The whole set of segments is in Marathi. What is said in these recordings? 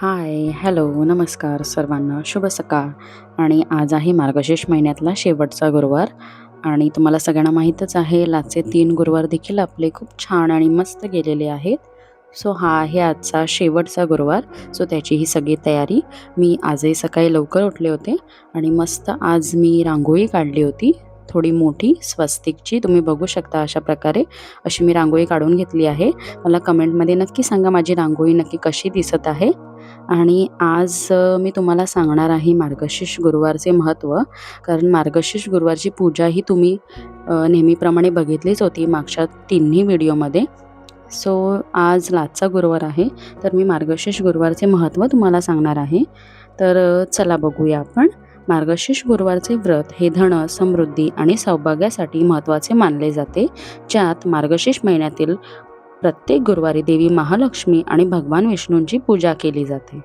हाय, हॅलो, नमस्कार सर्वांना. शुभ सकाळ. आणि आज आहे मार्गशीर्ष महिन्यातला शेवटचा गुरुवार आणि तुम्हाला सगळ्यांना माहीतच आहे लास्टचे 3 गुरुवार देखील आपले खूप छान आणि मस्त गेलेले आहेत. सो हा आहे आजचा शेवटचा गुरुवार. सो त्याची ही सगळी तयारी. मी आजही सकाळी लवकर उठले होते आणि मस्त आज मी रांगोळी काढली होती. थोडी मोठी स्वस्तिकची. तुम्ही बघू शकता अशा प्रकारे अशी मी रांगोळी काढून घेतली आहे. मला कमेंटमध्ये नक्की सांगा माझी रांगोळी नक्की कशी दिसत आहे. आणि आज मी तुम्हाला सांगणार आहे मार्गशीर्ष गुरुवारचे महत्त्व. कारण मार्गशीर्ष गुरुवारची पूजा ही तुम्ही नेहमीप्रमाणे बघितलीच होती मागच्या तिन्ही व्हिडिओमध्ये. सो आज लास्टचा गुरुवार आहे, तर मी मार्गशीर्ष गुरुवारचे महत्त्व तुम्हाला सांगणार आहे. तर चला बघूया आपण. मार्गशीर्ष गुरुवारचे व्रत हे धन, समृद्धी आणि सौभाग्यासाठी महत्त्वाचे मानले जाते. ज्यात मार्गशीर्ष महिन्यातील प्रत्येक गुरुवारी देवी महालक्ष्मी आणि भगवान विष्णूंची पूजा केली जाते.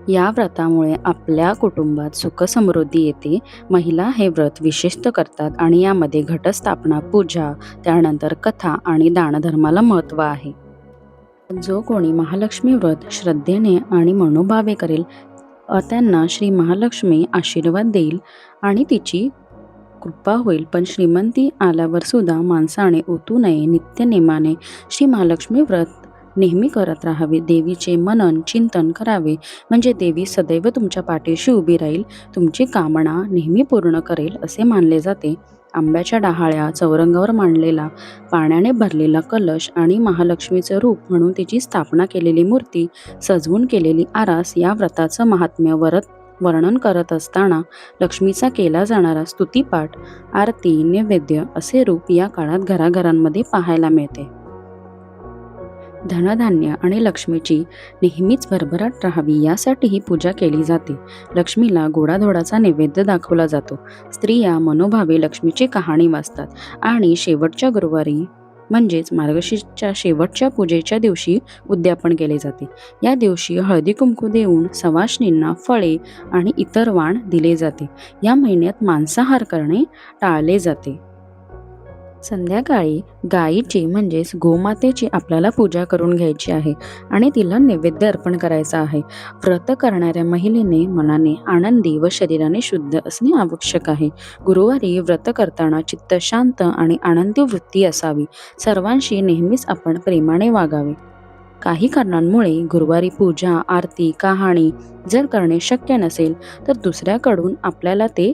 या व्रतामुळे आपल्या कुटुंबात सुख समृद्धी येते. महिला हे व्रत विशिष्ट करतात आणि यामध्ये घटस्थापना, पूजा, त्यानंतर कथा आणि दानधर्माला महत्त्व आहे. जो कोणी महालक्ष्मी व्रत श्रद्धेने आणि मनोभावे करेल त्यांना श्री महालक्ष्मी आशीर्वाद देईल आणि तिची कृपा होईल. पण श्रीमंती आल्यावर सुद्धा माणसाने ओतू नये. नित्यनेमाने श्री महालक्ष्मी व्रत नेहमी करत राहावे. देवीचे मनन चिंतन करावे, म्हणजे देवी सदैव तुमच्या पाठीशी उभी राहील, तुमची कामना नेहमी पूर्ण करेल असे मानले जाते. आंब्याच्या डहाळ्या, चौरंगावर मांडलेला पाण्याने भरलेला कलश आणि महालक्ष्मीचे रूप म्हणून तिची स्थापना केलेली मूर्ती, सजवून केलेली आरास या व्रताचं महात्म्य वर्णन करत असताना लक्ष्मीचा केला जाणारा स्तुतिपाठ, आरती, नैवेद्य असे रूप या काळात घराघरांमध्ये पाहायला मिळते. धनधान्य आणि लक्ष्मीची नेहमीच भरभराट राहावी यासाठी ही पूजा केली जाते. लक्ष्मीला गोडाधोडाचा नैवेद्य दाखवला जातो. स्त्रिया मनोभावे लक्ष्मीची कहाणी वाचतात आणि शेवटच्या गुरुवारी म्हणजेच मार्गशीर्षच्या शेवटच्या पूजेच्या दिवशी उद्यापन केले जाते. या दिवशी हळदी कुंकू देऊन सवाष्णींना फळे आणि इतर वाण दिले जाते. या महिन्यात मांसाहार करणे टाळले जाते. संध्याकाळी गायीची म्हणजेच गोमातेची आपल्याला पूजा करून घ्यायची आहे आणि तिला नैवेद्य अर्पण करायचा आहे. व्रत करणाऱ्या महिलेने मनाने आनंदी व शरीराने शुद्ध असणे आवश्यक आहे. गुरुवारी व्रत करताना चित्त शांत आणि आनंदी वृत्ती असावी. सर्वांशी नेहमीच आपण प्रेमाने वागावे. काही कारणांमुळे गुरुवारी पूजा, आरती, कहाणी जर करणे शक्य नसेल तर दुसऱ्याकडून आपल्याला ते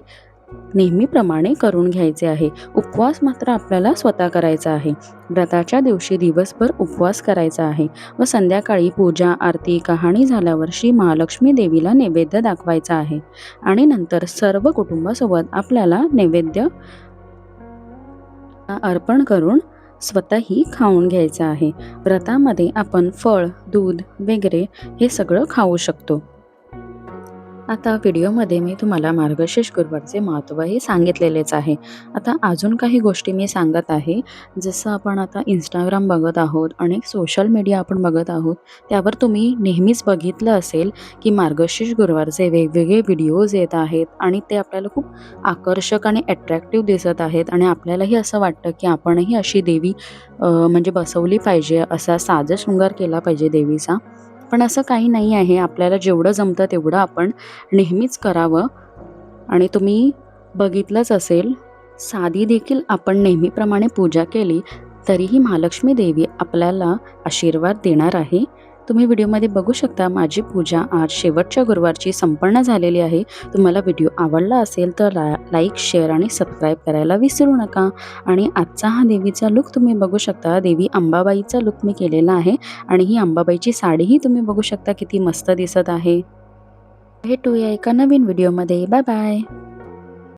नेहमीप्रमाणे करून घ्यायचे आहे. उपवास मात्र आपल्याला स्वतः करायचा आहे. व्रताच्या दिवशी दिवसभर उपवास करायचा आहे व संध्याकाळी पूजा, आरती, कहाणी झाल्यावर श्री महालक्ष्मी देवीला नैवेद्य दाखवायचा आहे आणि नंतर सर्व कुटुंबासोबत आपल्याला नैवेद्य अर्पण करून स्वतःही खाऊन घ्यायचं आहे. व्रतामध्ये आपण फळ, दूध वगैरे हे सगळं खाऊ शकतो. आता व्हिडिओमध्ये मी तुम्हाला मार्गशीर्ष गुरुवारचे महत्त्व हे सांगितलेलेच आहे. आता अजून काही गोष्टी मी सांगत आहे. जसं आपण आता इंस्टाग्राम बघत आहोत, अनेक सोशल मीडिया आपण बघत आहोत, त्यावर तुम्ही नेहमीच बघितलं असेल की मार्गशीर्ष गुरुवारचे वेगवेगळे व्हिडिओज येत आहेत आणि ते आपल्याला खूप आकर्षक आणि अट्रॅक्टिव्ह दिसत आहेत आणि आपल्यालाही असं वाटतं की आपणही अशी देवी म्हणजे बसवली पाहिजे, असा साजशृंगार केला पाहिजे देवीचा. पण असं काही नाही आहे. आपल्याला जेवढं जमतं तेवढं आपण नेहमीच करावं. आणि तुम्ही बघितलंच असेल, साधी देखील आपण नेहमीप्रमाणे पूजा केली तरीही महालक्ष्मी देवी आपल्याला आशीर्वाद देणार आहे. तुम्ही व्हिडिओमध्ये बघू शकता माझी पूजा आज शेवटच्या गुरुवारची संपन्न झालेली आहे. तुम्हाला व्हिडिओ आवडला असेल तर लाईक, शेअर आणि सबस्क्राईब करायला विसरू नका. आणि आजचा हा देवीचा लुक तुम्ही बघू शकता. देवी अंबाबाईचा लुक मी केलेला आहे आणि ही अंबाबाईची साडीही तुम्ही बघू शकता किती मस्त दिसत आहे. भेटूया एका नवीन व्हिडिओमध्ये. Bye bye.